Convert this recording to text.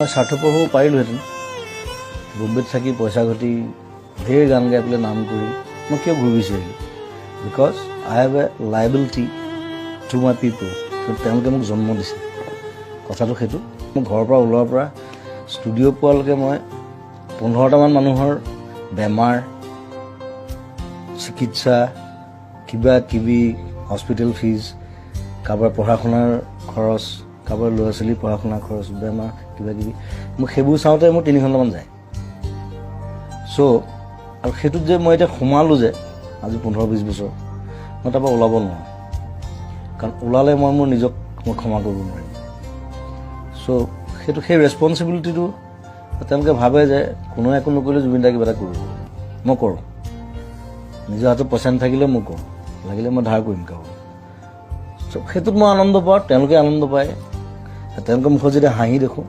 স্বাৰ্থপৰ হ'ব পাৰিলোহেঁতেন বম্বেত থাকি পইচা ঘটি ঢেৰ গান গাই পেলাই নাম কৰি মই কিয় ঘূৰি বিচাৰিলোঁ because I have a liability to my পিপল তেওঁলোকে মোক জন্ম দিছে কথাটো সেইটো মই ঘৰৰ পৰা ওলোৱাৰ পৰা ষ্টুডিঅ' পোৱালৈকে মই 15টামান মানুহৰ বেমাৰ চিকিৎসা কিবা কিবি হস্পিটেল ফিজ কাৰোবাৰ পঢ়া শুনাৰ খৰচ কাৰোবাৰ ল'ৰা ছোৱালীৰ পঢ়া শুনাৰ খৰচ বেমাৰ কিবা কিবি মোক সেইবোৰ চাওঁতে মোৰ 3 ঘণ্টামান যায় চ' আৰু সেইটোত যে মই এতিয়া সোমালোঁ যে আজি 15-20 বছৰ মই তাৰপৰা ওলাব নোৱাৰোঁ কাৰণ ওলালে মই মোৰ নিজক মই ক্ষমা কৰিব নোৱাৰিম চ' সেইটো সেই ৰেছপনচিবিলিটিটো তেওঁলোকে ভাবে যে কোনোৱে একো নকৰিলে জুবিন দাই কিবা এটা কৰিব মই কৰোঁ নিজৰ হাতত পইচা নাথাকিলে মই কৰোঁ লাগিলে মই ধাৰ কৰিম কাৰোবাৰ চ' সেইটোত মই আনন্দ পাওঁ তেওঁলোকে আনন্দ পায় তেওঁলোকৰ মুখত যেতিয়া হাঁহি দেখোঁ